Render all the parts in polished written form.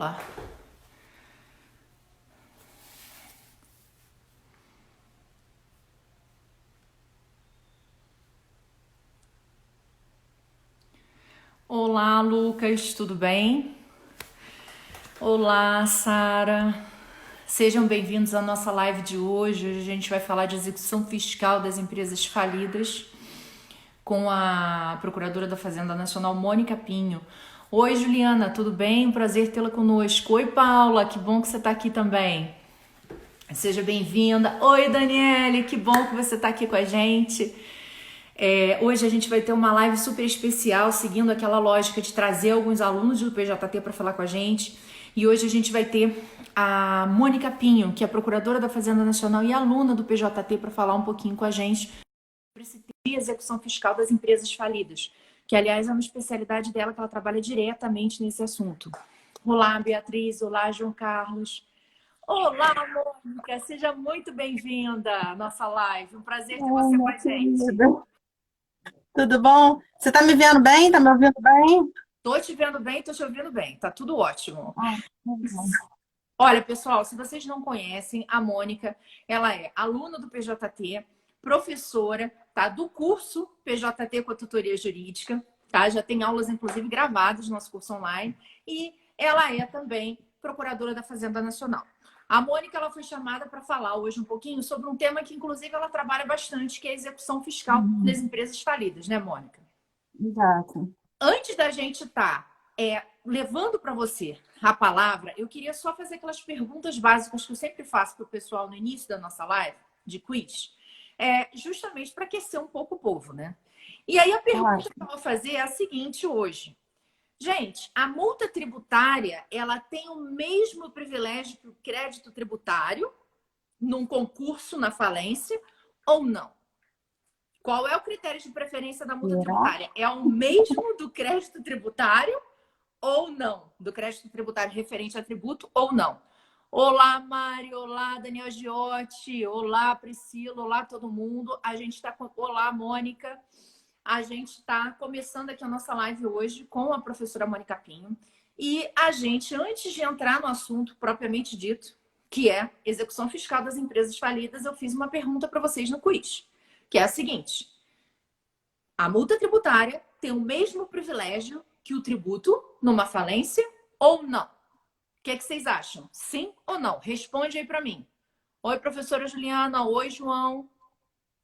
lá. Olá, Lucas, tudo bem? Olá, Sara. Sejam bem-vindos à nossa live de hoje. Hoje a gente vai falar de execução fiscal das empresas falidas com a Procuradora da Fazenda Nacional, Mônica Pinho. Oi, Juliana, tudo bem? Um prazer tê-la conosco. Oi, Paula, que bom que você está aqui também. Seja bem-vinda. Oi, Daniele, que bom que você está aqui com a gente. Hoje a gente vai ter uma live super especial, seguindo aquela lógica de trazer alguns alunos do PJT para falar com a gente. E hoje a gente vai ter a Mônica Pinho, que é Procuradora da Fazenda Nacional e aluna do PJT, para falar um pouquinho com a gente sobre esse tema de execução fiscal das empresas falidas, que, aliás, é uma especialidade dela, que ela trabalha diretamente nesse assunto. Olá, Beatriz. Olá, João Carlos. Olá, Mônica. Seja muito bem-vinda à nossa live. Um prazer ter Oi, você com minha a gente. querida. Tudo bom? Você está me vendo bem? Está me ouvindo bem? Tô te vendo bem, tô te ouvindo bem. Tá tudo ótimo. Ah, tá bom. Olha, pessoal, se vocês não conhecem, a Mônica, ela é aluna do PJT, professora, tá? Do curso PJT com a tutoria jurídica, tá? Já tem aulas, inclusive, gravadas no nosso curso online. E ela é também procuradora da Fazenda Nacional. A Mônica, ela foi chamada para falar hoje um pouquinho sobre um tema que, inclusive, ela trabalha bastante, que é a execução fiscal das Uhum, empresas falidas, né, Mônica? exato. Antes da gente estar levando para você a palavra, eu queria só fazer aquelas perguntas básicas que eu sempre faço para o pessoal no início da nossa live de quiz, justamente para aquecer um pouco o povo, né? E aí a pergunta que Ótimo. eu vou fazer é a seguinte hoje. Gente, a multa tributária, ela tem o mesmo privilégio que o crédito tributário num concurso na falência ou não? Qual é o critério de preferência da multa Será? tributária? É o mesmo do crédito tributário ou não? Do crédito tributário referente a tributo ou não? Olá, Mari. Olá, Daniel Giotti. Olá, Priscila. Olá, todo mundo. A gente está com... Olá, Mônica. A gente está começando aqui a nossa live hoje com a professora Mônica Pinho. E a gente, antes de entrar no assunto propriamente dito, que é execução fiscal das empresas falidas, eu fiz uma pergunta para vocês no quiz, que é a seguinte: a multa tributária tem o mesmo privilégio que o tributo numa falência ou não? O que é que vocês acham? Sim ou não? Responde aí para mim. Oi, professora Juliana. Oi, João.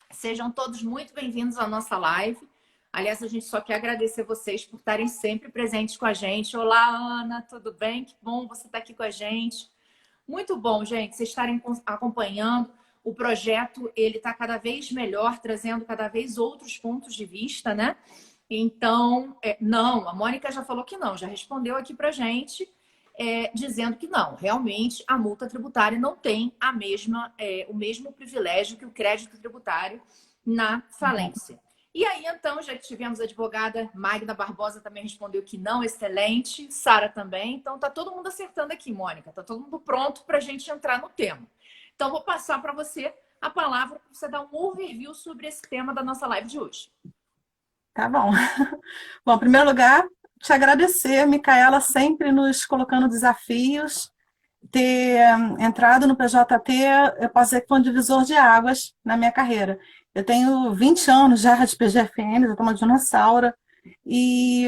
Sejam todos muito bem-vindos à nossa live. Aliás, a gente só quer agradecer vocês por estarem sempre presentes com a gente. Olá, Ana, tudo bem? Que bom você estar aqui com a gente. Muito bom, gente, vocês estarem acompanhando. O projeto, ele está cada vez melhor, trazendo cada vez outros pontos de vista, né? Então, não, a Mônica já falou que não, já respondeu aqui pra gente, dizendo que não, realmente a multa tributária não tem o mesmo privilégio que o crédito tributário na falência. E aí, então, já tivemos a advogada Magda Barbosa também respondeu que não, excelente. Sara também. Então, tá todo mundo acertando aqui, Mônica. Tá todo mundo pronto para a gente entrar no tema. Então, vou passar para você a palavra para você dar um overview sobre esse tema da nossa live de hoje. Tá bom. Bom, em primeiro lugar, te agradecer, Micaela, sempre nos colocando desafios. Ter entrado no PJT, eu posso dizer que foi um divisor de águas na minha carreira. Eu tenho 20 anos já de PGFN, eu estou uma dinossauro, e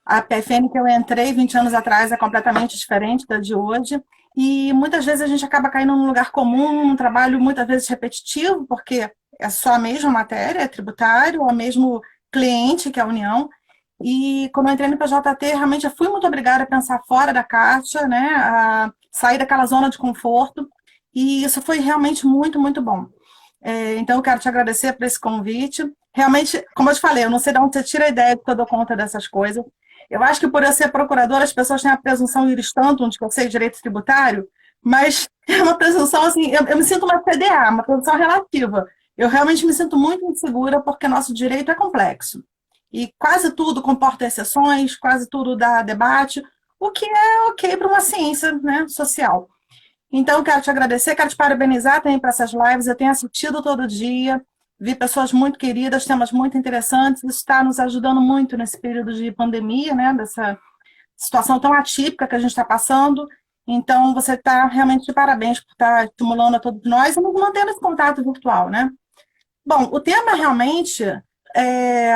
a PFN que eu entrei 20 anos atrás é completamente diferente da de hoje. E muitas vezes a gente acaba caindo num lugar comum, um trabalho muitas vezes repetitivo, porque é só a mesma matéria, é tributário, é o mesmo cliente, que é a União. E quando eu entrei no PJT, realmente eu fui muito obrigada a pensar fora da caixa, né, a sair daquela zona de conforto. E isso foi realmente muito, muito bom. Então, eu quero te agradecer por esse convite. Realmente, como eu te falei, eu não sei de onde você tira a ideia de que eu dou conta dessas coisas. Eu acho que por eu ser procuradora, as pessoas têm a presunção iris tanto de que eu sei direito tributário, mas é uma presunção assim, eu me sinto uma PDA, uma presunção relativa. Eu realmente me sinto muito insegura porque nosso direito é complexo. E quase tudo comporta exceções, quase tudo dá debate, o que é ok para uma ciência, né, social. Então, quero te agradecer, quero te parabenizar também para essas lives. Eu tenho assistido todo dia, vi pessoas muito queridas, temas muito interessantes. Isso está nos ajudando muito nesse período de pandemia, né? situação tão atípica que a gente está passando. Então, você está realmente de parabéns por estar estimulando a todos nós e nos mantendo esse contato virtual, né? Bom, o tema realmente é,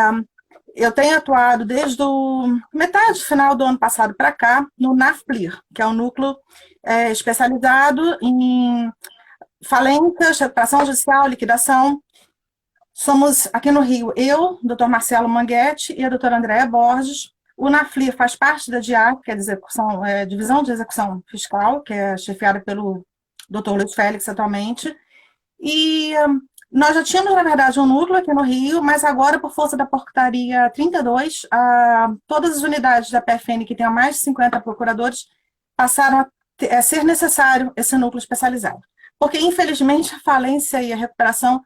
eu tenho atuado desde o metade final do ano passado para cá no NAFPLIR, que é um núcleo especializado em falências, recuperação judicial, liquidação. Somos aqui no Rio, eu, Dr. Marcelo Manguetti e a doutora Andréa Borges. O NAFLIR faz parte da DIAC, que é a Divisão de Execução Fiscal, que é chefiada pelo Dr. Luiz Félix atualmente. E nós já tínhamos, na verdade, um núcleo aqui no Rio, mas agora, por força da portaria 32, todas as unidades da PFN que tenham mais de 50 procuradores passaram a ser necessário esse núcleo especializado. Porque, infelizmente, a falência e a recuperação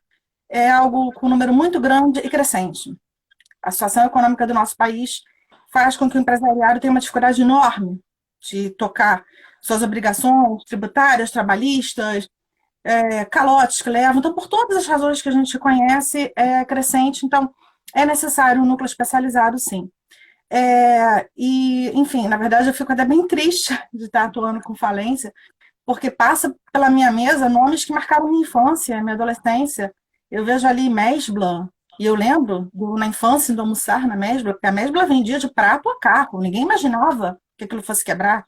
é algo com um número muito grande e crescente. A situação econômica do nosso país faz com que o empresariado tenha uma dificuldade enorme de tocar suas obrigações tributárias, trabalhistas, calotes que levam. Então, por todas as razões que a gente conhece, é crescente. Então, é necessário um núcleo especializado, sim. E, enfim, na verdade, eu fico até bem triste de estar atuando com falência, porque passa pela minha mesa nomes que marcaram minha infância, minha adolescência. Eu vejo ali Mesbla, e eu lembro, na infância, de almoçar na Mesbla, porque a Mesbla vendia de prato a carro, ninguém imaginava que aquilo fosse quebrar.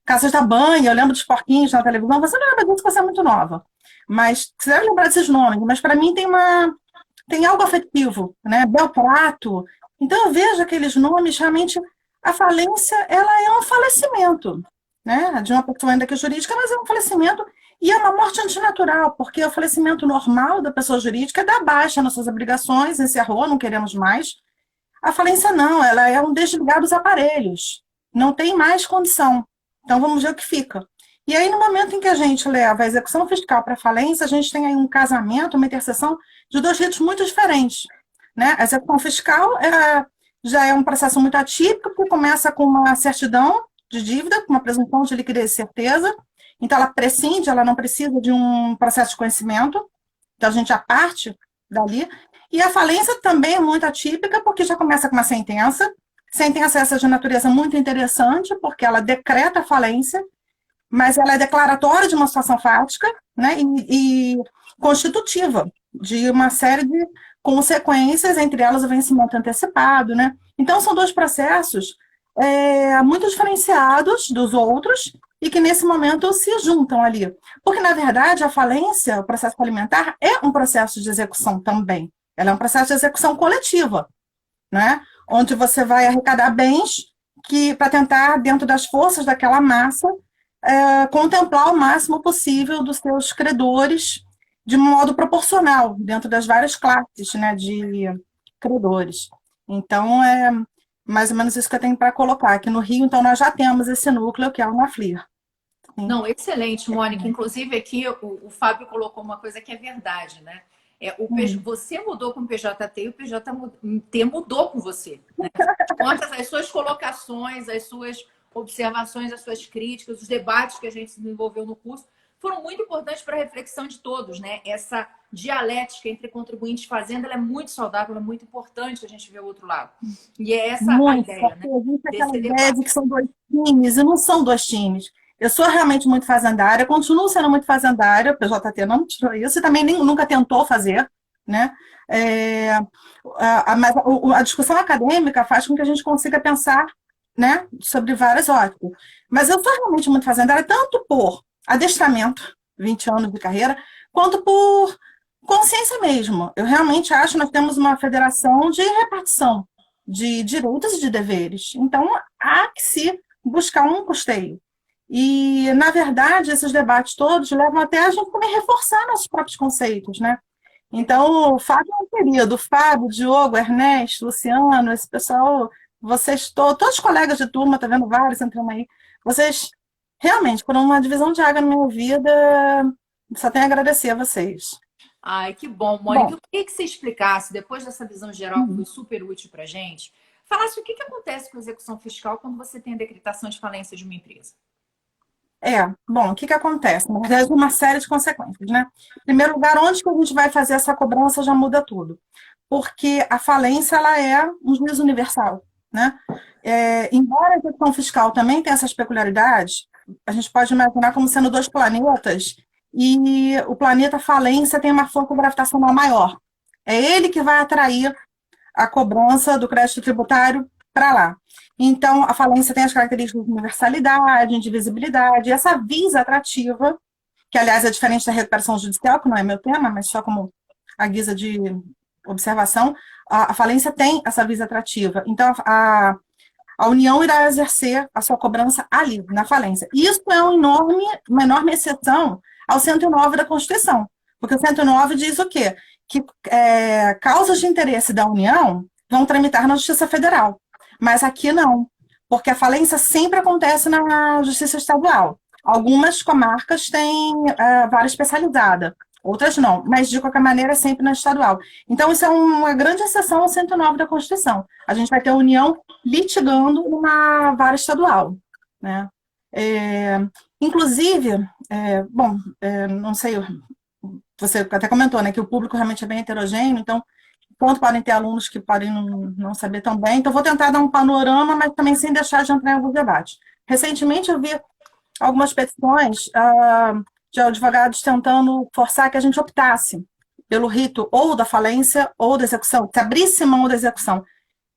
Casas da Banha, eu lembro dos porquinhos na televisão, você não lembra disso, você é muito nova. Mas você deve lembrar desses nomes, mas para mim tem algo afetivo, né? Belprato. Então eu vejo aqueles nomes, realmente, a falência, ela é um falecimento, né? De uma pessoa ainda que é jurídica, mas é um falecimento. E é uma morte antinatural, porque o falecimento normal da pessoa jurídica é dar baixa nas suas obrigações, encerrou, não queremos mais. A falência não, ela é um desligar dos aparelhos, não tem mais condição. Então vamos ver o que fica. E aí, no momento em que a gente leva a execução fiscal para a falência, a gente tem aí um casamento, uma interseção de dois ritos muito diferentes, né? A execução fiscal já é um processo muito atípico, porque começa com uma certidão de dívida, com uma presunção de liquidez e certeza. Então, ela prescinde, ela não precisa de um processo de conhecimento, então a gente já parte dali. E a falência também é muito atípica, porque já começa com uma sentença essa de natureza muito interessante, porque ela decreta a falência, mas ela é declaratória de uma situação fática, né, e constitutiva de uma série de consequências, entre elas o vencimento antecipado, né? Então, são dois processos muito diferenciados dos outros, e que nesse momento se juntam ali. Porque, na verdade, a falência, o processo alimentar, é um processo de execução também. Ela é um processo de execução coletiva, né? Onde você vai arrecadar bens para tentar, dentro das forças daquela massa, contemplar o máximo possível dos seus credores de modo proporcional, dentro das várias classes, né, de credores. Então, é mais ou menos isso que eu tenho para colocar. Aqui no Rio, então, nós já temos esse núcleo, que é o NAFLIR. Não, excelente, Mônica. Inclusive, aqui o Fábio colocou uma coisa que é verdade, né? Você mudou com o PJT e o PJT mudou com você. Né? As suas colocações, as suas observações, as suas críticas, os debates que a gente se desenvolveu no curso foram muito importantes para a reflexão de todos, né? Essa dialética entre contribuinte e fazenda, ela é muito saudável, ela é muito importante a gente ver o outro lado. E é essa a ideia, né? Existe aquela ideia de que são dois times, e não são dois times. Eu sou realmente muito fazendária, continuo sendo muito fazendária, o PJT não tirou isso, e também nunca tentou fazer, né? Mas a discussão acadêmica faz com que a gente consiga pensar, né, sobre várias óticas. Mas eu sou realmente muito fazendária, tanto por adestramento, 20 anos de carreira, quanto por consciência mesmo. Eu realmente acho que nós temos uma federação de repartição de direitos e de deveres. Então, há que se buscar um custeio. E, na verdade, esses debates todos levam até a gente também reforçar nossos próprios conceitos, né? Então, o Fábio é um querido, o Fábio, o Diogo, o Ernesto, o Luciano, esse pessoal, vocês todos os colegas de turma, tá vendo vários entrando aí, vocês realmente foram uma divisão de água na minha vida, só tenho a agradecer a vocês. Ai, que bom, Mônica. Eu queria que você explicasse, depois dessa visão geral, que foi super útil para a gente, falasse o que acontece com a execução fiscal quando você tem a decretação de falência de uma empresa. Bom, o que acontece? Na verdade, uma série de consequências, né? Em primeiro lugar, onde que a gente vai fazer essa cobrança já muda tudo. Porque a falência, ela é um juízo universal. né? Embora a execução fiscal também tenha essas peculiaridades, a gente pode imaginar como sendo dois planetas, e o planeta falência tem uma força gravitacional maior. É ele que vai atrair a cobrança do crédito tributário para lá. Então, a falência tem as características de universalidade, indivisibilidade, e essa visa atrativa, que, aliás, é diferente da recuperação judicial, que não é meu tema, mas só como a guisa de observação, a falência tem essa visa atrativa. Então, a União irá exercer a sua cobrança ali, na falência. E isso é uma enorme exceção ao 109 da Constituição, porque o 109 diz o quê? Que causas de interesse da União vão tramitar na Justiça Federal. Mas aqui não, porque a falência sempre acontece na Justiça Estadual. Algumas comarcas têm vara especializada, outras não, mas de qualquer maneira é sempre na estadual. Então, isso é uma grande exceção ao 109 da Constituição. A gente vai ter a União litigando uma vara estadual, né? Inclusive, não sei, você até comentou, né, que o público realmente é bem heterogêneo, então, ponto podem ter alunos que podem não saber tão bem, então vou tentar dar um panorama, mas também sem deixar de entrar em alguns debates. Recentemente eu vi algumas petições de advogados tentando forçar que a gente optasse pelo rito ou da falência ou da execução, se abrisse mão da execução.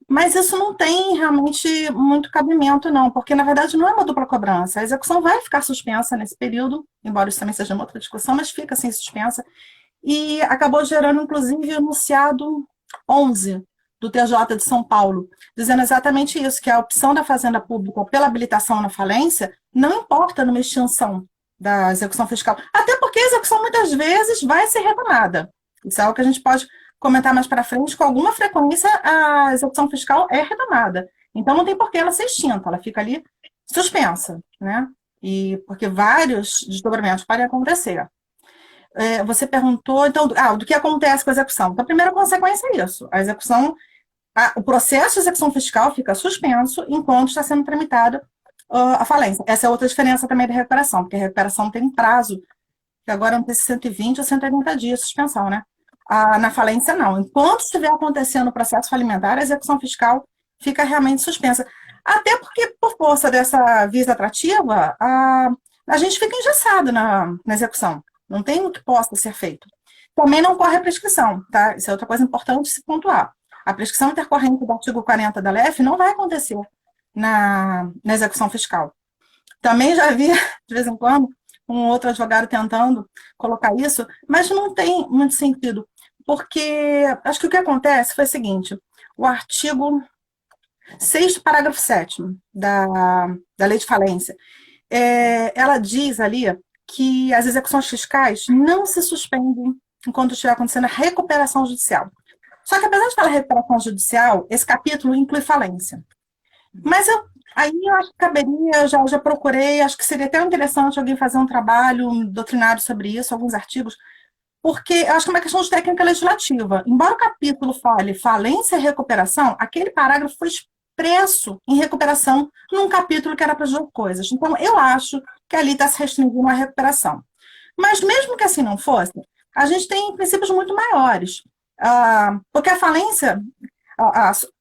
Mas isso não tem realmente muito cabimento, não, porque na verdade não é uma dupla cobrança. A execução vai ficar suspensa nesse período, embora isso também seja uma outra discussão, mas fica assim suspensa. E acabou gerando, inclusive, o enunciado 11 do TJ de São Paulo, dizendo exatamente isso, que a opção da Fazenda Pública pela habilitação na falência não importa numa extinção da execução fiscal, até porque a execução muitas vezes vai ser retomada. Isso é algo que a gente pode comentar mais para frente, com alguma frequência a execução fiscal é retomada. Então não tem por que ela ser extinta, ela fica ali suspensa, né? E porque vários desdobramentos podem acontecer. Você perguntou, então, do que acontece com a execução. Então, a primeira consequência é isso. A execução, o processo de execução fiscal fica suspenso enquanto está sendo tramitada a falência. Essa é outra diferença também da recuperação, porque a recuperação tem prazo, que agora não sei se 120 ou 180 dias de suspensão, né? Na falência, não. Enquanto estiver acontecendo o processo falimentar, a execução fiscal fica realmente suspensa. Até porque, por força dessa visa atrativa, a gente fica engessado na execução. Não tem o que possa ser feito. Também não corre a prescrição, tá? Isso é outra coisa importante se pontuar. A prescrição intercorrente do artigo 40 da LEF não vai acontecer na execução fiscal. Também já vi, de vez em quando, um outro advogado tentando colocar isso, mas não tem muito sentido, porque acho que o que acontece foi o seguinte: o artigo 6º, parágrafo 7º da Lei de Falência, ela diz ali que as execuções fiscais não se suspendem enquanto estiver acontecendo a recuperação judicial. Só que, apesar de falar recuperação judicial, esse capítulo inclui falência. Mas aí eu acho que caberia, já procurei, acho que seria até interessante alguém fazer um trabalho doutrinário sobre isso, alguns artigos, porque eu acho que é uma questão de técnica legislativa. Embora o capítulo fale falência e recuperação, aquele parágrafo foi expresso em recuperação num capítulo que era para as duas coisas. Então, eu acho que ali está se restringindo a recuperação. Mas mesmo que assim não fosse, a gente tem princípios muito maiores. Porque a falência,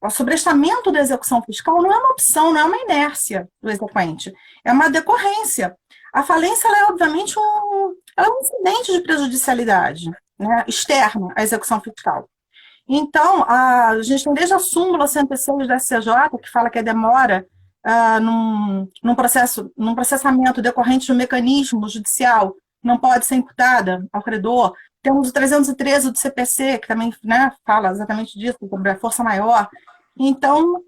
o sobrestamento da execução fiscal não é uma opção, não é uma inércia do exequente, é uma decorrência. A falência, ela é obviamente um incidente de prejudicialidade, né, externo à execução fiscal. Então, a gente tem desde a súmula 106 da SCJ, que fala que a demora num processamento decorrente de um mecanismo judicial não pode ser imputada ao credor. Temos o 313 do CPC, que também, né, fala exatamente disso, sobre a força maior. Então,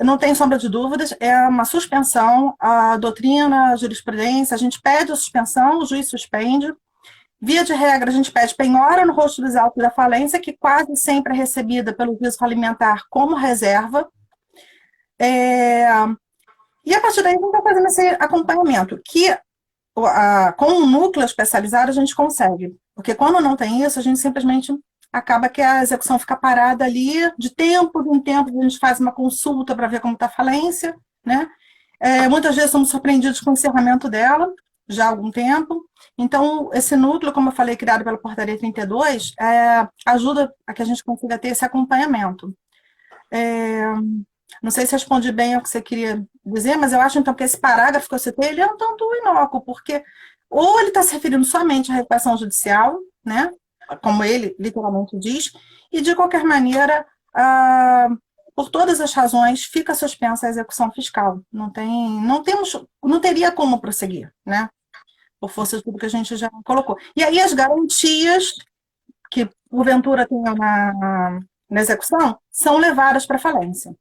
não tem sombra de dúvidas, é uma suspensão, a doutrina, a jurisprudência, a gente pede a suspensão, o juiz suspende. Via de regra, a gente pede penhora no rosto dos autos da falência, que quase sempre é recebida pelo juízo alimentar como reserva. E a partir daí, a gente vai fazendo esse acompanhamento, que com um núcleo especializado a gente consegue. Porque quando não tem isso, a gente simplesmente acaba que a execução fica parada ali, de tempo em tempo, a gente faz uma consulta para ver como está a falência, né? Muitas vezes somos surpreendidos com o encerramento dela, já há algum tempo. Então, esse núcleo, como eu falei, criado pela Portaria 32, ajuda a que a gente consiga ter esse acompanhamento. Não sei se respondi bem ao que você queria dizer, mas eu acho então que esse parágrafo que eu citei, ele é um tanto inócuo, porque ou ele está se referindo somente à recuperação judicial, né, como ele literalmente diz, e de qualquer maneira, por todas as razões, fica suspensa a execução fiscal. Não teria como prosseguir, né, por força de tudo que a gente já colocou. E aí as garantias que porventura tenham na execução são levadas para falência.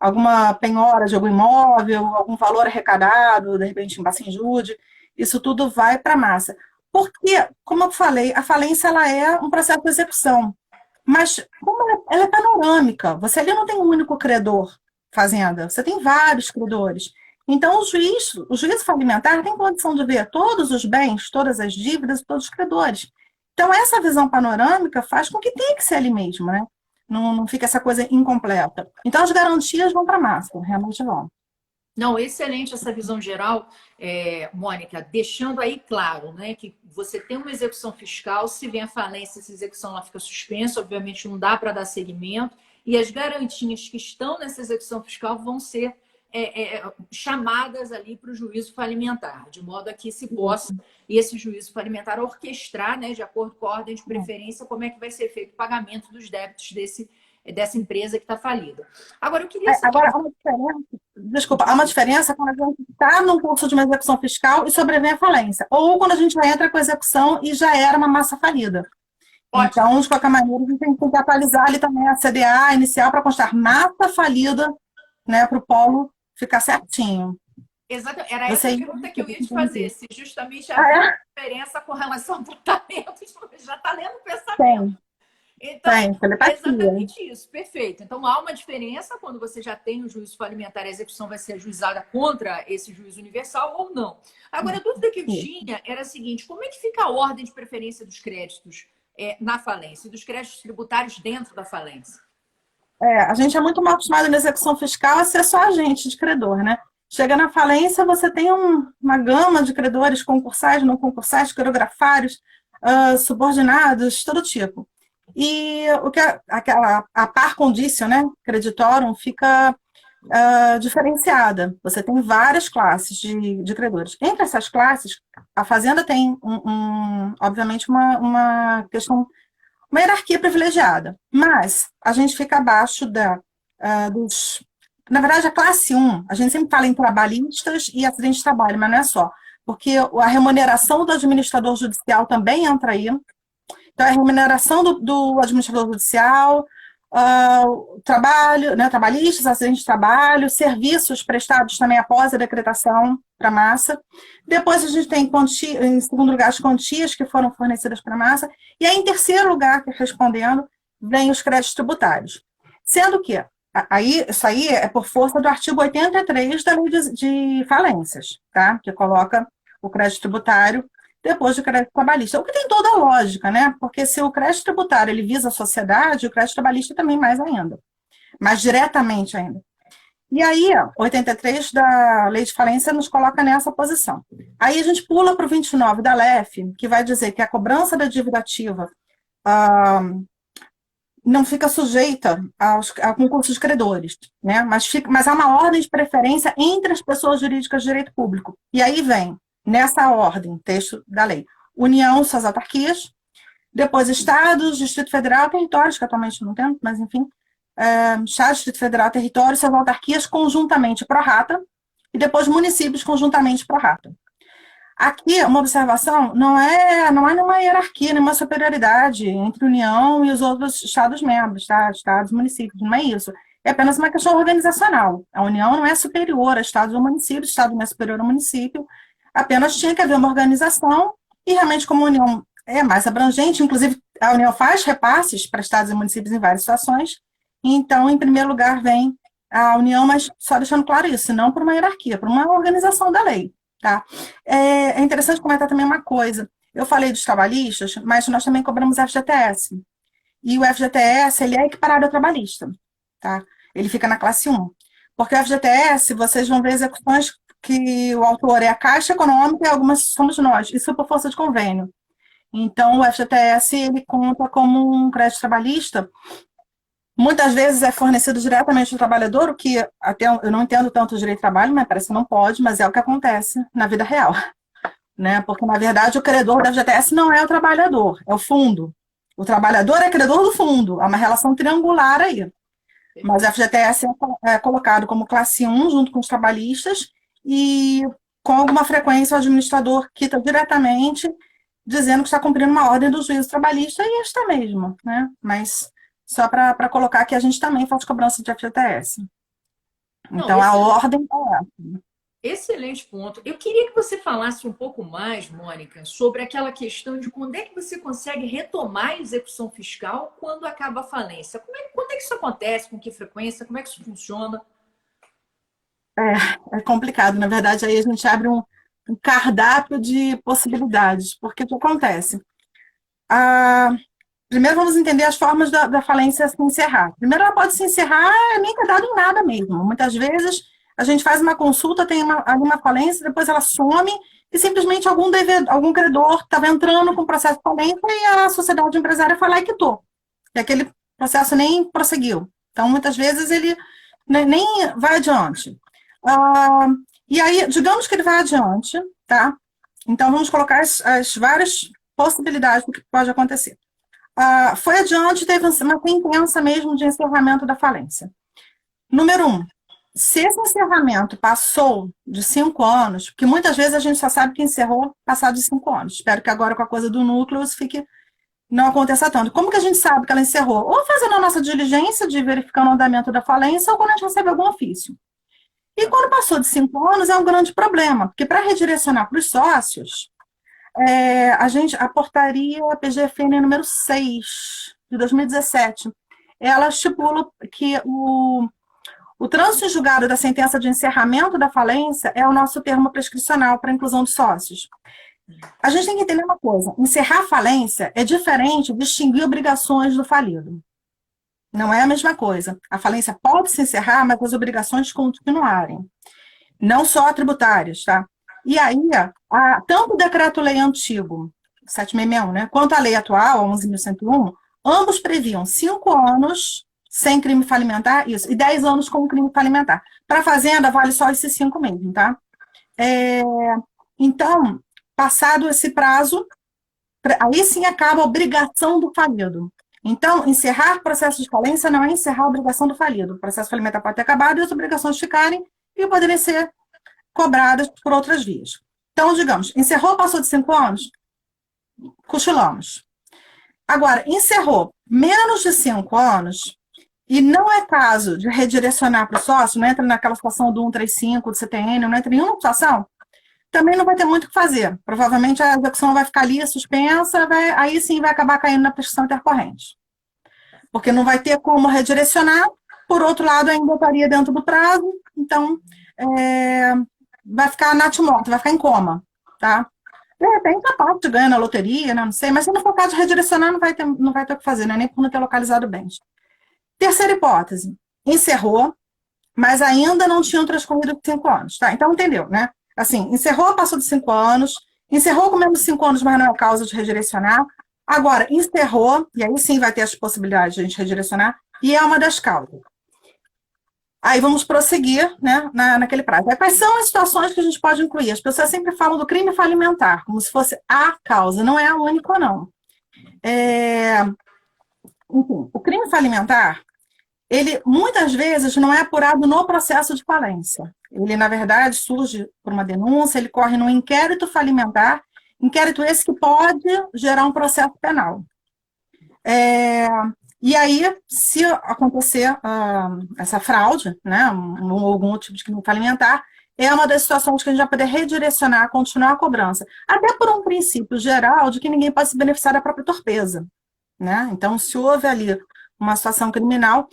Alguma penhora de algum imóvel, algum valor arrecadado, de repente em Bacen-Jude, isso tudo vai para a massa. Porque, como eu falei, a falência ela é um processo de execução, mas como ela é panorâmica, você ali não tem um único credor fazenda, você tem vários credores. Então, o juiz falimentar tem condição de ver todos os bens, todas as dívidas, todos os credores. Então, essa visão panorâmica faz com que tenha que ser ali mesmo, né? Não fica essa coisa incompleta. Então, as garantias vão para a massa, realmente vão. Não, excelente essa visão geral, Mônica, deixando aí claro, né, que você tem uma execução fiscal, se vem a falência, essa execução ela fica suspensa, obviamente não dá para dar seguimento, e as garantias que estão nessa execução fiscal vão ser chamadas ali para o juízo falimentar, de modo a que se possa, e esse juízo falimentar orquestrar, né, de acordo com a ordem de preferência, como é que vai ser feito o pagamento dos débitos dessa empresa que está falida. Agora, eu queria saber... Agora, há uma diferença quando a gente está no curso de uma execução fiscal e sobrevém a falência, ou quando a gente já entra com a execução e já era uma massa falida. Ótimo. Então, de qualquer maneira, a gente tem que atualizar ali também a CDA inicial para constar massa falida, né, para o polo ficar certinho. Exato, era essa a pergunta que eu ia te fazer, se justamente havia diferença com relação ao tratamento, já está lendo o pensamento. Então, é exatamente isso, perfeito. Então, há uma diferença quando você já tem o juízo falimentar, a execução vai ser ajuizada contra esse juízo universal ou não. Agora, a dúvida que eu tinha era a seguinte, como é que fica a ordem de preferência dos créditos na falência e dos créditos tributários dentro da falência? A gente é muito mal acostumado na execução fiscal a ser só agente de credor, né? Chega na falência, você tem uma gama de credores concursais, não concursais, quirografários, subordinados, todo tipo. E o que a par condicio, né, creditorum, fica diferenciada. Você tem várias classes de credores. Entre essas classes, a Fazenda tem, obviamente, uma questão, uma hierarquia privilegiada, mas a gente fica abaixo dos... Na verdade, a classe 1, a gente sempre fala em trabalhistas e acidentes de trabalho, mas não é só, porque a remuneração do administrador judicial também entra aí. Então, a remuneração do administrador judicial, trabalho, né, trabalhistas, acidentes de trabalho, serviços prestados também após a decretação para a massa. Depois, a gente tem, em segundo lugar, as quantias que foram fornecidas para a massa. E aí, em terceiro lugar, respondendo, vem os créditos tributários. Sendo que, isso aí é por força do artigo 83 da Lei de Falências, tá? Que coloca o crédito tributário depois do crédito trabalhista. O que tem toda a lógica, né? Porque se o crédito tributário ele visa a sociedade, o crédito trabalhista também mais ainda. Mais diretamente ainda. E aí, 83 da Lei de Falência nos coloca nessa posição. Aí a gente pula para o 29 da LEF, que vai dizer que a cobrança da dívida ativa não fica sujeita ao concurso de credores, né? Mas há uma ordem de preferência entre as pessoas jurídicas de direito público. E aí vem, nessa ordem, texto da lei, União, suas autarquias, depois Estados, Distrito Federal, territórios, que atualmente não tem, mas enfim, Estado, Distrito Federal, território, suas autarquias conjuntamente pro rata, e depois municípios conjuntamente pro rata. Aqui, uma observação, não há nenhuma hierarquia, nenhuma superioridade entre a União e os outros Estados-membros, tá? Estados, municípios, não é isso. É apenas uma questão organizacional. A União não é superior a Estados ou municípios, o Estado não é superior ao município, apenas tinha que haver uma organização, e realmente como a União é mais abrangente, inclusive a União faz repasses para Estados e municípios em várias situações, então, em primeiro lugar, vem a União, mas só deixando claro isso, não por uma hierarquia, por uma organização da lei. Tá? É interessante comentar também uma coisa. Eu falei dos trabalhistas, mas nós também cobramos FGTS. E o FGTS, ele é equiparado ao trabalhista. Tá? Ele fica na classe 1. Porque o FGTS, vocês vão ver execuções que o autor é a Caixa Econômica e algumas somos nós. Isso por força de convênio. Então, o FGTS, ele conta como um crédito trabalhista Muitas vezes é fornecido diretamente ao trabalhador, o que até eu não entendo tanto o direito do trabalho, mas parece que não pode, mas é o que acontece na vida real, né? Porque, na verdade, o credor da FGTS não é o trabalhador, é o fundo. O trabalhador é credor do fundo, há uma relação triangular aí. Mas a FGTS é colocado como classe 1 junto com os trabalhistas e com alguma frequência o administrador quita diretamente, dizendo que está cumprindo uma ordem do juízo trabalhista e está mesmo, né? Mas só para colocar que a gente também faz cobrança de FGTS. Não, Então, a ordem é essa. excelente ponto. Eu queria que você falasse um pouco mais, Mônica, sobre aquela questão de quando é que você consegue retomar a execução fiscal quando acaba a falência. Quando é que isso acontece? Com que frequência? Como é que isso funciona? É complicado, na verdade, aí a gente abre um cardápio de possibilidades, porque o que acontece? Ah, primeiro vamos entender as formas da falência se encerrar. Primeiro, ela pode se encerrar nem ter dado em nada mesmo. Muitas vezes a gente faz uma consulta, tem alguma falência, depois ela some e simplesmente algum credor estava entrando com o processo de falência e a sociedade empresária foi lá e quitou. E aquele processo nem prosseguiu. Então, muitas vezes ele nem vai adiante. Ah, e aí, digamos que ele vai adiante, tá? Então, vamos colocar as várias possibilidades do que pode acontecer. Foi adiante, teve uma sentença mesmo de encerramento da falência. Número 1, se esse encerramento passou de 5 anos, porque muitas vezes a gente só sabe que encerrou passado de 5 anos. Espero que agora com a coisa do núcleo isso não aconteça tanto. Como que a gente sabe que ela encerrou? Ou fazendo a nossa diligência de verificando o andamento da falência, ou quando a gente recebe algum ofício. E quando passou de 5 anos é um grande problema, porque para redirecionar para os sócios, a portaria PGFN número 6, de 2017, ela estipula que o trânsito em julgado da sentença de encerramento da falência é o nosso termo prescricional para a inclusão de sócios. A gente tem que entender uma coisa, encerrar a falência é diferente de extinguir obrigações do falido. Não é a mesma coisa. A falência pode se encerrar, mas as obrigações continuarem. Não só tributárias, tá? E aí, tanto o decreto-lei antigo, 761, né, quanto a lei atual, 11.101, ambos previam 5 anos sem crime falimentar, isso, e 10 anos com crime falimentar. Para a fazenda, vale só esses 5 mesmo, tá? Então, passado esse prazo, aí sim acaba a obrigação do falido. Então, encerrar processo de falência não é encerrar a obrigação do falido. O processo falimentar pode ter acabado e as obrigações ficarem e poderem ser cobradas por outras vias. Então, digamos, encerrou, passou de 5 anos, cochilamos. Agora, encerrou menos de 5 anos e não é caso de redirecionar para o sócio, não entra naquela situação do 135, do CTN, não entra em nenhuma situação, também não vai ter muito o que fazer. Provavelmente a execução vai ficar ali suspensa, aí sim vai acabar caindo na prescrição intercorrente. Porque não vai ter como redirecionar, por outro lado, ainda estaria dentro do prazo, então vai ficar natimorto, vai ficar em coma, tá? De repente, a parte ganha na loteria, né? Não sei, mas se não for caso de redirecionar, não vai ter o que fazer, né? Nem por não ter localizado bens. Terceira hipótese, encerrou, mas ainda não tinham transcorrido 5 anos, tá? Então, entendeu, né? Assim, encerrou, passou de 5 anos, encerrou com menos de 5 anos, mas não é causa de redirecionar. Agora, encerrou, e aí sim vai ter as possibilidades de a gente redirecionar, e é uma das causas. Aí vamos prosseguir, né, naquele prazo. Aí, quais são as situações que a gente pode incluir? As pessoas sempre falam do crime falimentar, como se fosse a causa, não é a única, não. Enfim, o crime falimentar, ele muitas vezes não é apurado no processo de falência. Ele, na verdade, surge por uma denúncia, ele corre num inquérito falimentar, inquérito esse que pode gerar um processo penal. E aí, se acontecer essa fraude, né, algum tipo de crime falimentar, é uma das situações que a gente vai poder redirecionar, continuar a cobrança. Até por um princípio geral de que ninguém pode se beneficiar da própria torpeza, né? Então, se houve ali uma situação criminal,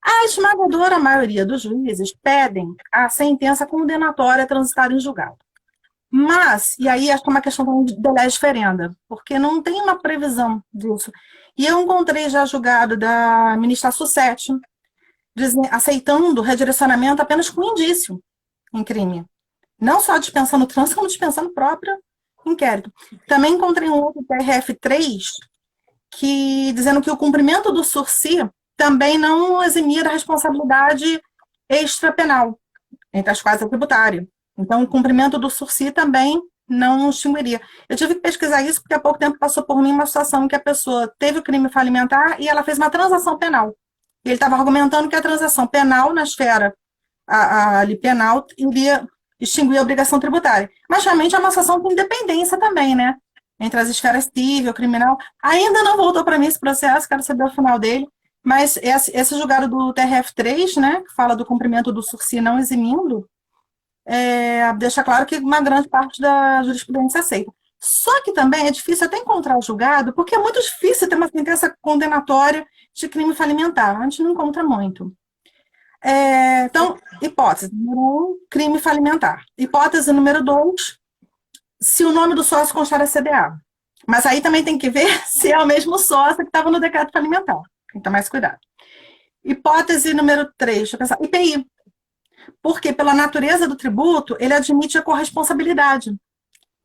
a esmagadora maioria dos juízes pedem a sentença condenatória transitada em julgado. Mas, e aí acho que é uma questão de lege ferenda, porque não tem uma previsão disso. E eu encontrei já julgado da ministra Sussete, aceitando redirecionamento apenas com indício em crime. Não só dispensando o trânsito, como dispensando o próprio inquérito. Também encontrei um outro TRF3, dizendo que o cumprimento do sursi também não eximia da responsabilidade extrapenal, entre as quais a tributária. Então, o cumprimento do sursi também não extinguiria. Eu tive que pesquisar isso porque há pouco tempo passou por mim uma situação em que a pessoa teve o crime falimentar e ela fez uma transação penal. E ele estava argumentando que a transação penal, na esfera ali penal, iria extinguir a obrigação tributária. Mas realmente é uma situação com independência também, né? Entre as esferas civil, criminal. Ainda não voltou para mim esse processo, quero saber o final dele. Mas esse julgado do TRF3, né, que fala do cumprimento do sursi não eximindo, deixa claro que uma grande parte da jurisprudência aceita. Só que também é difícil até encontrar o julgado, porque é muito difícil ter uma sentença condenatória de crime falimentar. A gente não encontra muito. Então, hipótese número 1, crime falimentar. Hipótese número 2, se o nome do sócio constar a CDA. Mas aí também tem que ver se é o mesmo sócio que estava no decreto falimentar. Tem que tomar mais cuidado. Hipótese número 3, deixa eu pensar, IPI. Porque, pela natureza do tributo, ele admite a corresponsabilidade.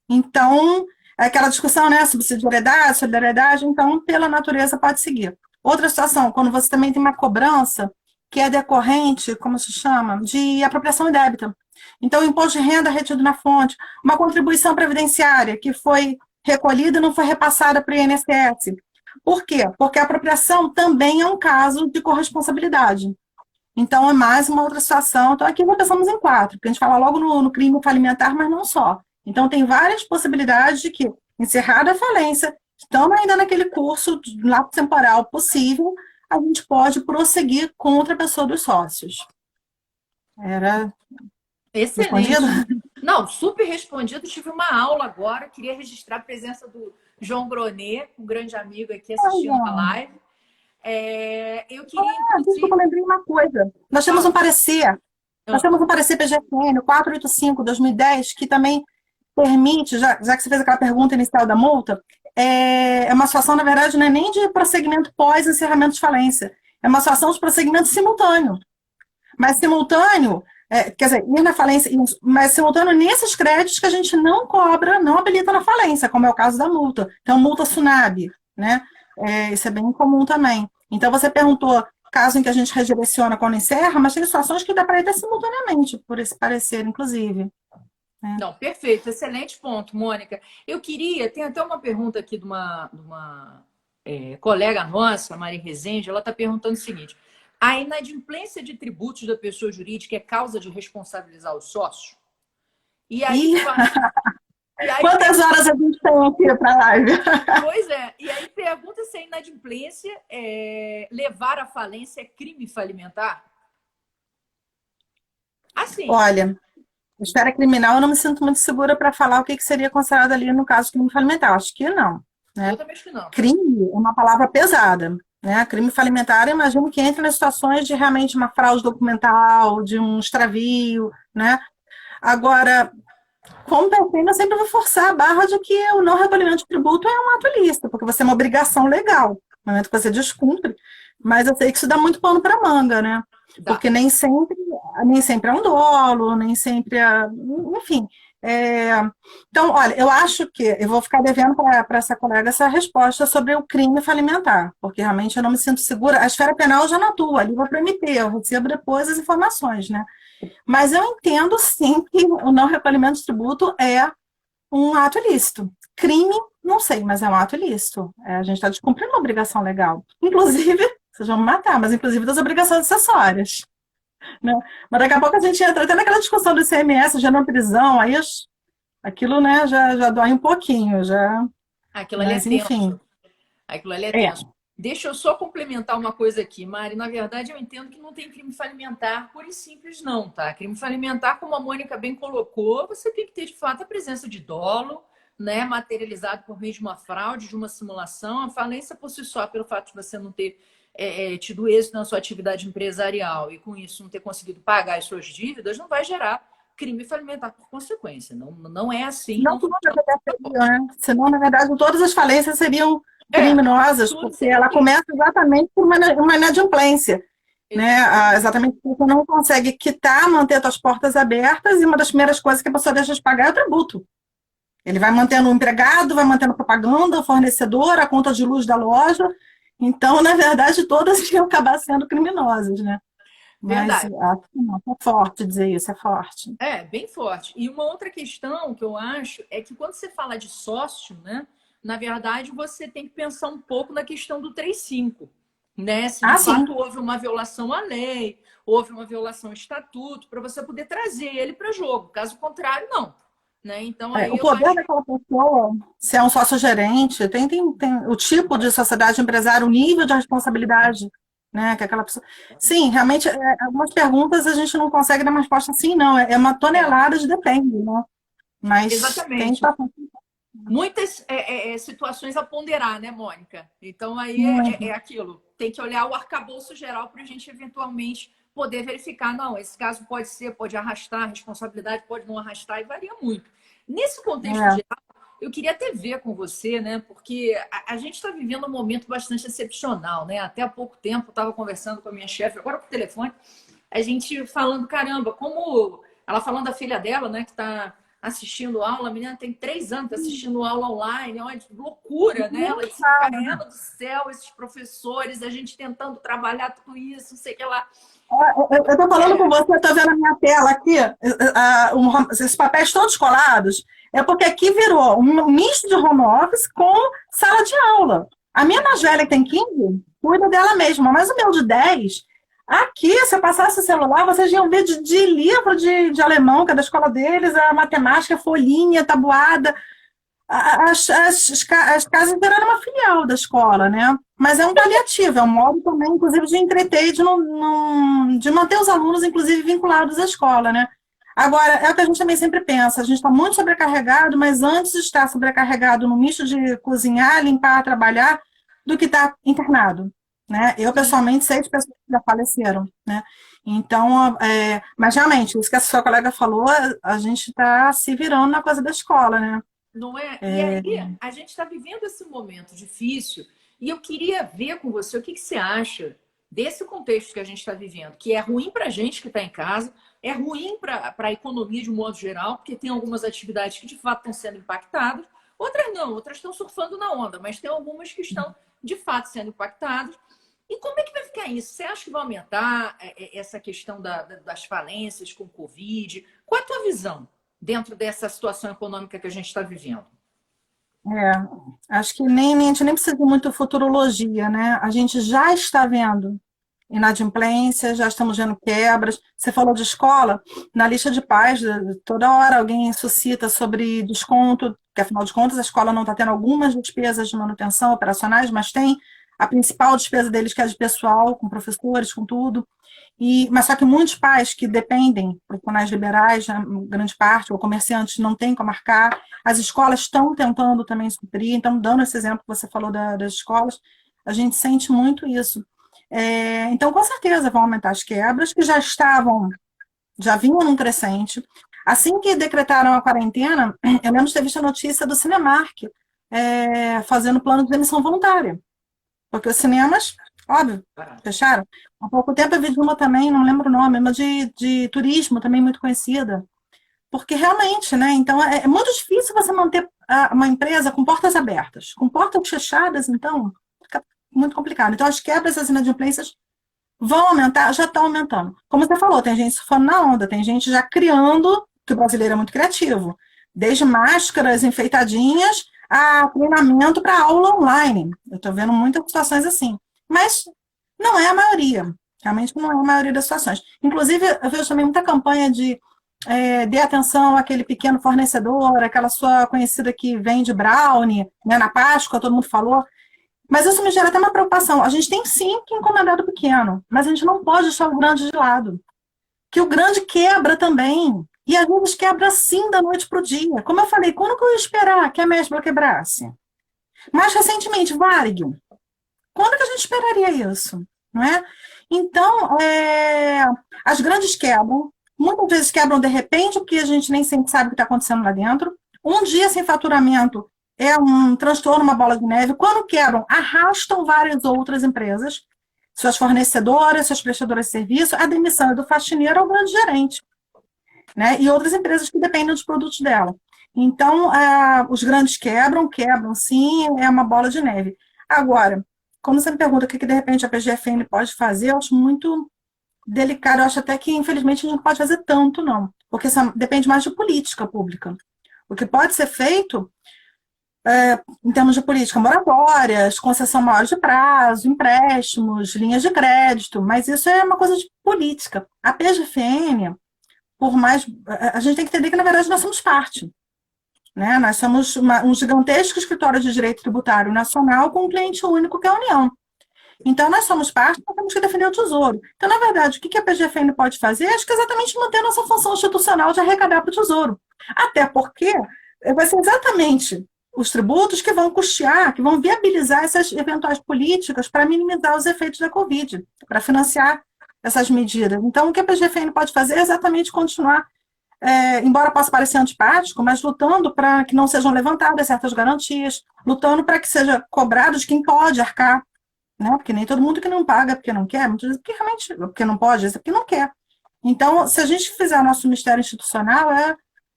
Então, é aquela discussão, né, subsidiariedade, solidariedade, então, pela natureza, pode seguir. Outra situação, quando você também tem uma cobrança que é decorrente, como se chama, de apropriação indébita. Então, o imposto de renda retido na fonte, uma contribuição previdenciária que foi recolhida e não foi repassada para o INSS. Por quê? Porque a apropriação também é um caso de corresponsabilidade. Então, é mais uma outra situação. Então, aqui nós pensamos em 4, porque a gente fala logo no crime falimentar, mas não só. Então, tem várias possibilidades de que, encerrada a falência, estamos ainda naquele curso de lapso temporal possível, a gente pode prosseguir contra a pessoa dos sócios. Era Excelente. respondido? Não, super respondido. Tive uma aula agora. Queria registrar a presença do João Gronet, um grande amigo aqui assistindo a live. Eu queria, Desculpa, eu lembrei uma coisa. Nós temos um parecer. Nós temos um parecer PGFN, 485/2010, que também permite, já que você fez aquela pergunta inicial da multa, é uma situação, na verdade, não é nem de prosseguimento pós-encerramento de falência. É uma situação de prosseguimento simultâneo. Mas simultâneo, quer dizer, ir na falência, mas simultâneo nesses créditos que a gente não cobra, não habilita na falência, como é o caso da multa. Então, multa SUNAB, né? Isso é bem comum também. Então, você perguntou caso em que a gente redireciona quando encerra, mas tem situações que dá para ir até simultaneamente, por esse parecer, inclusive. Não, perfeito, excelente ponto, Mônica. Eu queria, tem até uma pergunta aqui de uma colega nossa, Maria Rezende, ela está perguntando o seguinte: a inadimplência de tributos da pessoa jurídica é causa de responsabilizar o sócio? E aí, quantas horas a gente tem aqui para a live? Pois é, e aí pergunta se a inadimplência levar à falência é crime falimentar? Assim. Olha, esfera criminal, eu não me sinto muito segura para falar o que seria considerado ali no caso de crime falimentar. Acho que não. Né? Eu também acho que não. Crime é uma palavra pesada. Né? Crime falimentar, eu imagino que entra nas situações de realmente uma fraude documental, de um extravio. Né? Agora, como perfeito, eu sempre vou forçar a barra de que o não recolhimento de tributo é um ato ilícito, porque você é uma obrigação legal, no momento que você descumpre. Mas eu sei que isso dá muito pano para manga, né? Porque nem sempre é um dolo, nem sempre é... Enfim. Então, olha, eu acho que eu vou ficar devendo para essa colega essa resposta sobre o crime falimentar, porque realmente eu não me sinto segura. A esfera penal já não atua, ali vai para o MP, eu recebo depois as informações, né? Mas eu entendo, sim, que o não recolhimento de tributo é um ato ilícito. Crime, não sei, mas é um ato ilícito. A gente está descumprindo uma obrigação legal. Inclusive, vocês vão me matar, mas inclusive das obrigações acessórias. Né? Mas daqui a pouco a gente entra até naquela discussão do ICMS, já na prisão, aí aquilo, né, já dói um pouquinho. Aquilo ali é tenso. Enfim. Aquilo ali é tenso. Deixa eu só complementar uma coisa aqui, Mari. Na verdade, eu entendo que não tem crime falimentar pura e simples, não, tá? Crime falimentar, como a Mônica bem colocou, você tem que ter, de fato, a presença de dolo, né? Materializado por meio de uma fraude, de uma simulação. A falência por si só, pelo fato de você não ter tido êxito na sua atividade empresarial e, com isso, não ter conseguido pagar as suas dívidas, não vai gerar crime falimentar por consequência. Não é assim. Não né? Senão, na verdade, todas as falências seriam criminosas, porque ela começa exatamente por uma inadimplência. Né? Exatamente porque você não consegue quitar, manter suas portas abertas, e uma das primeiras coisas que a pessoa deixa de pagar é o tributo. Ele vai mantendo o empregado, vai mantendo a propaganda, o fornecedor, a conta de luz da loja, Então, na verdade, todas iam acabar sendo criminosas, né? Mas Verdade. acho que não, é forte dizer isso, é forte. É, bem forte. E uma outra questão que eu acho é que quando você fala de sócio, né, na verdade você tem que pensar um pouco na questão do 35, né? Se de Ah, sim. fato houve uma violação à lei, houve uma violação ao estatuto, para você poder trazer ele para jogo. Caso contrário, não. Né? Então É, aí o eu poder acho. daquela pessoa, se é um sócio-gerente, tem o tipo de sociedade empresária, o nível de responsabilidade, né, que aquela pessoa... Sim, realmente, algumas perguntas a gente não consegue dar uma resposta assim, não. É uma É, tonelada de depende, né? Mas tem exatamente. situações Muitas situações a ponderar, né, Mônica? Então aí é muito. aquilo. Tem que olhar o arcabouço geral para a gente eventualmente poder verificar, não, esse caso pode ser, pode arrastar, a responsabilidade pode não arrastar e varia muito. Nesse contexto É. geral, eu queria até ver com você, né? Porque a gente está vivendo um momento bastante excepcional, né? Até há pouco tempo eu estava conversando com a minha chefe, agora por telefone, a gente falando, caramba, como ela falando da filha dela, né, que está assistindo aula, a menina tem 3 anos, tá assistindo aula online, olha, loucura, né? Ela disse, Caena do céu, esses professores, a gente tentando trabalhar tudo isso, não sei o que lá. Eu estou falando com É, você, estou vendo a minha tela aqui, esses papéis todos colados, é porque aqui virou um misto de home office com sala de aula. A minha mais velha, que tem 15, cuida dela mesma, mas o meu de 10, aqui, se eu passasse o celular, vocês iam ver de livro de alemão, que é da escola deles, a matemática, folhinha, tabuada, as casas viraram uma filial da escola, né? Mas é um paliativo, é um modo também, inclusive, de entreter e de manter os alunos, inclusive, vinculados à escola, né? Agora, é o que a gente também sempre pensa, a gente está muito sobrecarregado, mas antes de estar sobrecarregado no misto de cozinhar, limpar, trabalhar, do que estar internado, né? Eu, sim, pessoalmente, 6 pessoas já faleceram, né? Então, mas realmente, isso que a sua colega falou, a gente está se virando na coisa da escola, né? não é? E aí, a gente está vivendo esse momento difícil e eu queria ver com você o que você acha desse contexto que a gente está vivendo, que é ruim para a gente que está em casa, é ruim para a economia de um modo geral, porque tem algumas atividades que de fato estão sendo impactadas, outras não, outras estão surfando na onda, mas tem algumas que estão de fato sendo impactadas. E como é que vai ficar isso? Você acha que vai aumentar essa questão das falências com o Covid? Qual é a tua visão dentro dessa situação econômica que a gente está vivendo? É, acho que a gente nem precisa de muito futurologia, né? A gente já está vendo inadimplência, já estamos vendo quebras. Você falou de escola, na lista de pais, toda hora alguém suscita sobre desconto, que afinal de contas a escola não está tendo algumas despesas de manutenção operacionais, mas tem a principal despesa deles, que é de pessoal, com professores, com tudo. Mas só que muitos pais que dependem, profissionais liberais, grande parte, ou comerciantes, não têm como marcar. As escolas estão tentando também suprir, então, dando esse exemplo que você falou das escolas, a gente sente muito isso. Então, com certeza, vão aumentar as quebras, que já vinham num crescente. Assim que decretaram a quarentena, eu lembro de ter visto a notícia do Cinemark, fazendo plano de demissão voluntária. Porque os cinemas, óbvio, fecharam. Há pouco tempo eu vi de uma também, não lembro o nome, mas de turismo também muito conhecida. Porque realmente, né? Então é muito difícil você manter uma empresa com portas abertas. Com portas fechadas, então, fica muito complicado. Então, as quebras, as inadimplências vão aumentar, já estão aumentando. Como você falou, tem gente surfando na onda, tem gente já criando, que o brasileiro é muito criativo, desde máscaras enfeitadinhas a treinamento para aula online. Eu estou vendo muitas situações assim. Mas não é a maioria. Realmente não é a maioria das situações. Inclusive, eu vejo também muita campanha de dê atenção àquele pequeno fornecedor, aquela sua conhecida que vende brownie, né, na Páscoa, todo mundo falou. Mas isso me gera até uma preocupação. A gente tem sim que encomendar do pequeno, mas a gente não pode deixar o grande de lado. Que o grande quebra também. E às vezes quebra sim da noite para o dia. Como eu falei, quando que eu ia esperar que a Mesbla quebrasse? Mais recentemente, Varig. Quando que a gente esperaria isso? Não é? Então, as grandes quebram. Muitas vezes quebram de repente, porque a gente nem sempre sabe o que está acontecendo lá dentro. Um dia sem faturamento é um transtorno, uma bola de neve. Quando quebram, arrastam várias outras empresas, suas fornecedoras, suas prestadoras de serviço. A demissão é do faxineiro ao grande gerente, né? E outras empresas que dependem dos produtos dela. Então, os grandes quebram sim, é uma bola de neve. Agora, quando você me pergunta o que de repente a PGFN pode fazer, eu acho muito delicado. Eu acho até que, infelizmente, a gente não pode fazer tanto, não. Porque isso depende mais de política pública. O que pode ser feito, em termos de política, moratórias, concessão maior de prazo, empréstimos, linhas de crédito, mas isso é uma coisa de política. A PGFN, por mais. A gente tem que entender que, na verdade, nós somos parte. Né? Nós somos um gigantesco escritório de direito tributário nacional com um cliente único, que é a União. Então, nós somos parte, nós temos que defender o Tesouro. Então, na verdade, o que a PGFN pode fazer? Acho que é exatamente manter a nossa função institucional de arrecadar para o Tesouro. Até porque vai ser exatamente os tributos que vão custear, que vão viabilizar essas eventuais políticas para minimizar os efeitos da Covid, para financiar essas medidas. Então, o que a PGFN pode fazer é exatamente continuar, embora possa parecer antipático, mas lutando para que não sejam levantadas certas garantias, lutando para que seja cobrado de quem pode arcar, né? Porque nem todo mundo que não paga porque não quer, muitas vezes porque realmente porque não pode, às vezes porque não quer. Então, se a gente fizer o nosso mistério institucional,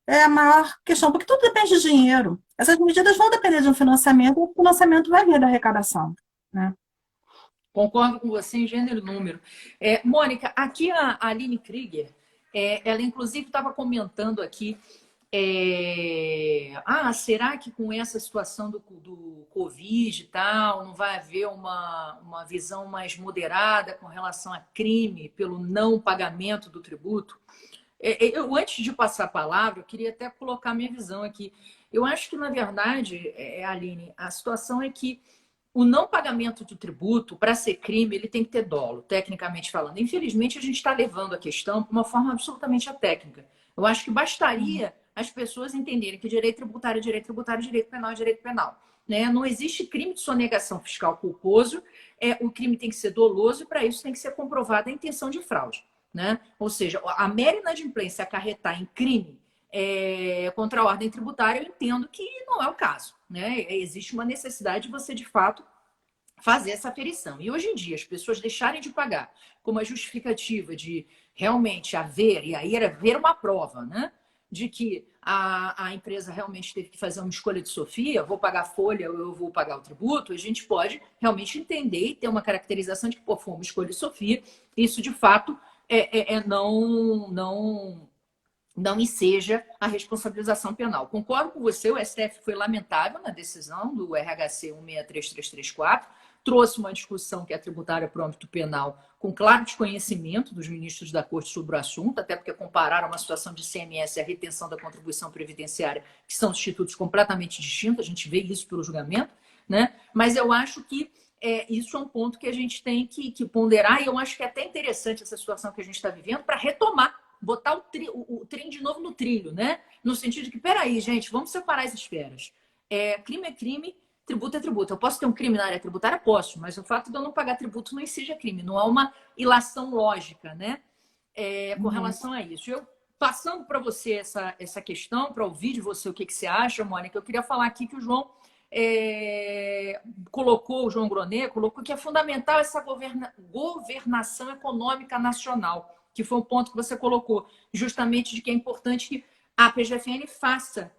é a maior questão, porque tudo depende de dinheiro. Essas medidas vão depender de um financiamento, e o financiamento vai vir da arrecadação, né? Concordo com você em gênero e número. Mônica, aqui a Aline Krieger, ela inclusive estava comentando aqui, será que com essa situação do Covid e tal, não vai haver uma visão mais moderada com relação a crime pelo não pagamento do tributo? Eu, antes de passar a palavra, eu queria até colocar minha visão aqui. Eu acho que, na verdade, Aline, a situação é que o não pagamento do tributo, para ser crime, ele tem que ter dolo, tecnicamente falando. Infelizmente, a gente está levando a questão de uma forma absolutamente atécnica. Eu acho que bastaria as pessoas entenderem que direito tributário é direito tributário, direito penal é direito penal. Né? Não existe crime de sonegação fiscal culposo, o crime tem que ser doloso e, para isso, tem que ser comprovada a intenção de fraude. Né? Ou seja, a mera inadimplência acarretar em crime contra a ordem tributária, eu entendo que não é o caso. Né? Existe uma necessidade de você, de fato, fazer essa aferição. E hoje em dia, as pessoas deixarem de pagar como a justificativa de realmente haver, e aí era ver uma prova, né? De que a empresa realmente teve que fazer uma escolha de Sofia, vou pagar a folha ou eu vou pagar o tributo, a gente pode realmente entender e ter uma caracterização de que, foi uma escolha de Sofia, isso de fato não enseja a responsabilização penal. Concordo com você, o STF foi lamentável na decisão do RHC 163334, trouxe uma discussão que é tributária para o âmbito penal com claro desconhecimento dos ministros da Corte sobre o assunto, até porque compararam uma situação de ICMS e a retenção da contribuição previdenciária, que são institutos completamente distintos, a gente vê isso pelo julgamento, né? Mas eu acho que isso é um ponto que a gente tem que ponderar, e eu acho que é até interessante essa situação que a gente está vivendo para retomar, botar o trem de novo no trilho, né? No sentido de que, peraí, gente, vamos separar as esferas. Crime é crime, tributo é tributo. Eu posso ter um crime na área tributária? Posso, mas o fato de eu não pagar tributo não exige crime, não há uma ilação lógica, né? Com relação a isso. Eu, passando para você essa questão, para ouvir de você o que você acha, Mônica, eu queria falar aqui que o João o João Gronet colocou que é fundamental essa governação econômica nacional, que foi um ponto que você colocou, justamente de que é importante que a PGFN faça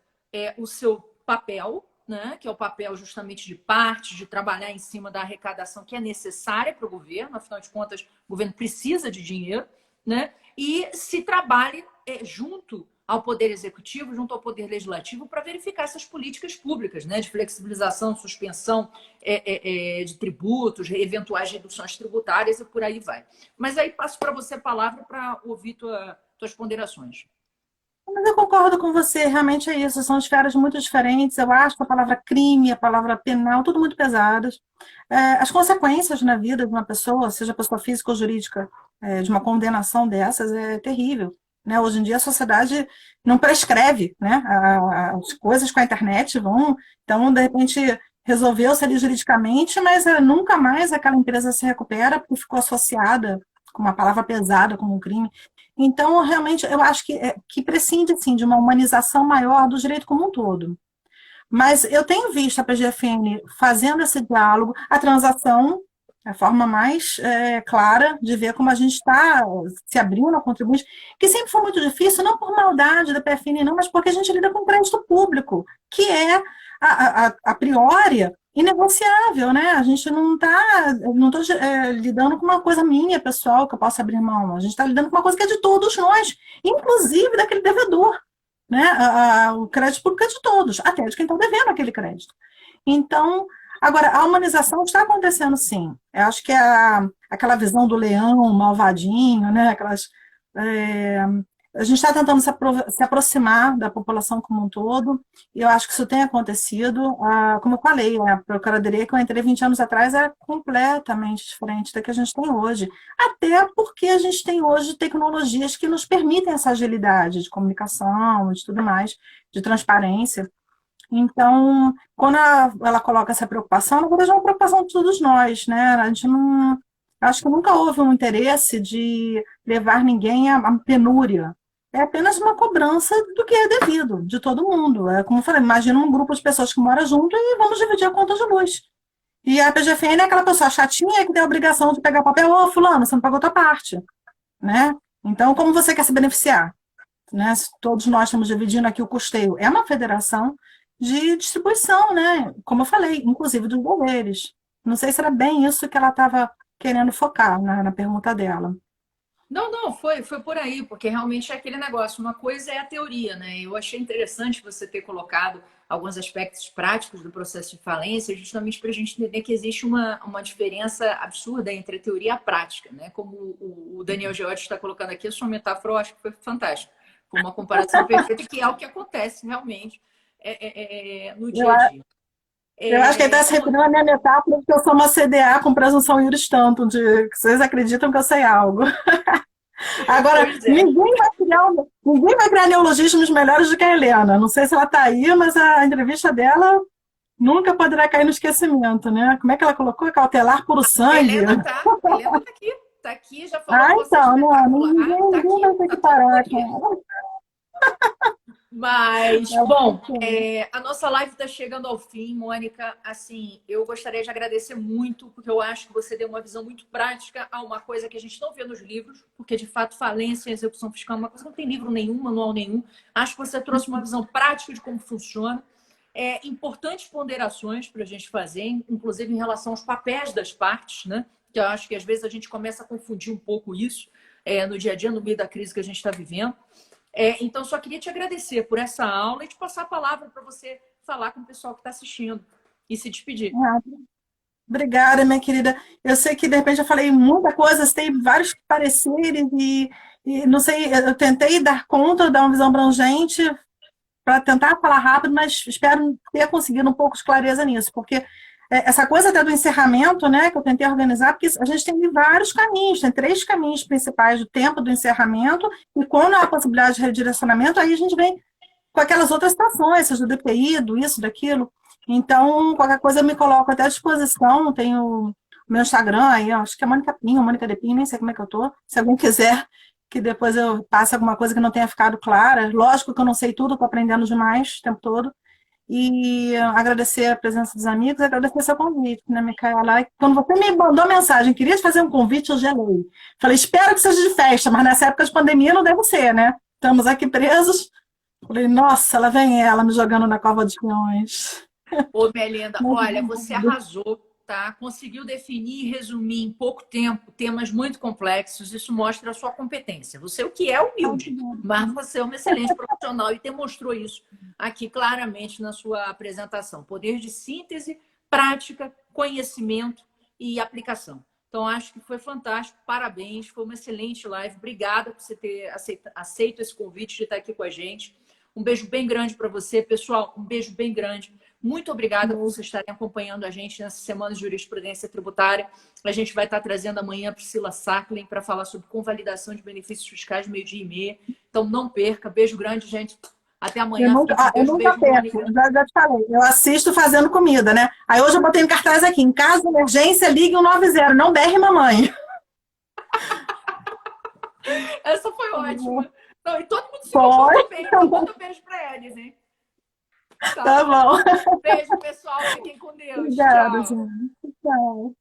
o seu papel, né, que é o papel justamente de parte, de trabalhar em cima da arrecadação que é necessária para o governo, afinal de contas, o governo precisa de dinheiro, né, e se trabalhe junto ao Poder Executivo, junto ao Poder Legislativo, para verificar essas políticas públicas, né, de flexibilização, suspensão de tributos, eventuais reduções tributárias e por aí vai. Mas aí passo para você a palavra para ouvir tuas ponderações. Mas eu concordo com você, realmente é isso, são esferas muito diferentes. Eu acho a palavra crime, a palavra penal, tudo muito pesadas. As consequências na vida de uma pessoa, seja pessoa física ou jurídica, de uma condenação dessas é terrível. Né? Hoje em dia a sociedade não prescreve, né? As coisas com a internet vão. Então, de repente, resolveu-se ali juridicamente, mas nunca mais aquela empresa se recupera porque ficou associada com uma palavra pesada como um crime. Então, realmente, eu acho que prescinde, sim, de uma humanização maior do direito como um todo. Mas eu tenho visto a PGFN fazendo esse diálogo, a transação, a forma mais clara de ver como a gente está se abrindo ao contribuinte, que sempre foi muito difícil, não por maldade da PFN, não, mas porque a gente lida com crédito público, que a priori, inegociável, né? A gente não estou lidando com uma coisa minha, pessoal, que eu posso abrir mão. A gente está lidando com uma coisa que é de todos nós, inclusive daquele devedor, né? O crédito público é de todos, até de quem está devendo aquele crédito. Então, agora, a humanização está acontecendo sim. Eu acho que aquela visão do leão malvadinho, né? É, a gente está tentando se aproximar da população como um todo, e eu acho que isso tem acontecido. Como eu falei, a Procuradoria que eu entrei 20 anos atrás era completamente diferente da que a gente tem hoje. Até porque a gente tem hoje tecnologias que nos permitem essa agilidade de comunicação, de tudo mais, de transparência. Então, quando ela coloca essa preocupação, na verdade é uma preocupação de todos nós, né? A gente não. Acho que nunca houve um interesse de levar ninguém à penúria. É apenas uma cobrança do que é devido, de todo mundo. É como eu falei, imagina um grupo de pessoas que mora junto e vamos dividir a conta de luz. E a PGFN é aquela pessoa chatinha que tem a obrigação de pegar papel, ô, fulano, você não pagou a tua parte, né? Então, como você quer se beneficiar? Né? Todos nós estamos dividindo aqui o custeio. É uma federação de distribuição, né? Como eu falei, inclusive dos deveres. Não sei se era bem isso que ela estava querendo focar na pergunta dela. Não, não, foi por aí, porque realmente é aquele negócio. Uma coisa é a teoria, né? Eu achei interessante você ter colocado alguns aspectos práticos do processo de falência, justamente para a gente entender que existe uma diferença absurda entre a teoria e a prática, né? Como o Daniel George está colocando aqui, a sua metáfora eu acho que foi fantástica. Foi uma comparação perfeita, que é o que acontece realmente no Eu, dia a dia. eu acho que ele está se referindo à minha metáfora de que eu sou uma CDA com presunção iuris tantum, de que vocês acreditam que eu sei algo. Agora, Pois é. ninguém vai criar neologismos melhores do que a Helena. Não sei se ela está aí, mas a entrevista dela nunca poderá cair no esquecimento, né? Como é que ela colocou? Cautelar puro sangue. Helena tá aqui, já falou que você é Então, não, espetacular, tá ninguém aqui, vai ter tá que todo mundo parar, aqui. cara. Mas, É bom, bom. a nossa live está chegando ao fim, Mônica. Assim, eu gostaria de agradecer muito, porque eu acho que você deu uma visão muito prática a uma coisa que a gente não vê nos livros, porque, de fato, falência e execução fiscal é uma coisa que não tem livro nenhum, manual nenhum. Acho que você trouxe uma visão prática de como funciona. Importantes ponderações para a gente fazer, inclusive em relação aos papéis das partes, né? Que eu acho que, às vezes, a gente começa a confundir um pouco isso no dia a dia, no meio da crise que a gente está vivendo. Então, só queria te agradecer por essa aula e te passar a palavra para você falar com o pessoal que está assistindo e se despedir. Ah, obrigada, minha querida. Eu sei que de repente eu falei muita coisa, tem vários pareceres e não sei, eu tentei dar conta, dar uma visão abrangente para tentar falar rápido, mas espero ter conseguido um pouco de clareza nisso, porque essa coisa até do encerramento, né, que eu tentei organizar, porque a gente tem vários caminhos, tem 3 caminhos principais do tempo do encerramento, e quando há a possibilidade de redirecionamento, aí a gente vem com aquelas outras situações, seja do DPI, do isso, daquilo. Então, qualquer coisa eu me coloco até à disposição, tenho o meu Instagram aí, acho que é Mônica Pinho, Mônica Depinho, nem sei como é que eu tô, se alguém quiser que depois eu passe alguma coisa que não tenha ficado clara. Lógico que eu não sei tudo, estou aprendendo demais o tempo todo. E agradecer a presença dos amigos, agradecer seu convite, né, Micaela? E quando você me mandou mensagem, queria te fazer um convite, eu gelei. Falei, espero que seja de festa, mas nessa época de pandemia não deve ser, né? Estamos aqui presos. Falei, nossa, lá vem ela me jogando na cova dos peões. Ô, Melinda, olha, você arrasou, tá? Conseguiu definir e resumir em pouco tempo temas muito complexos. Isso mostra a sua competência. Você, o que é humilde, mas você é uma excelente profissional e demonstrou isso aqui claramente na sua apresentação. Poder de síntese, prática, conhecimento e aplicação. Então, acho que foi fantástico. Parabéns. Foi uma excelente live. Obrigada por você ter aceito esse convite de estar aqui com a gente. Um beijo bem grande para você. Pessoal, um beijo bem grande. Muito obrigada por vocês estarem acompanhando a gente nessa semana de jurisprudência tributária. A gente vai estar trazendo amanhã a Priscila Sacklin para falar sobre convalidação de benefícios fiscais, 12h30. Então, não perca. Beijo grande, gente. Até amanhã. Eu nunca perco, já te falei. Eu assisto fazendo comida, né? Aí hoje eu botei um cartaz aqui. Em caso de emergência, ligue 190. Não berre, mamãe. Essa foi ótima. Não, e todo mundo se comportou bem. Então, manda um beijo para eles, hein? Tá bom. Beijo, pessoal. Fiquem com Deus. Obrigada, Tchau. gente. Tchau.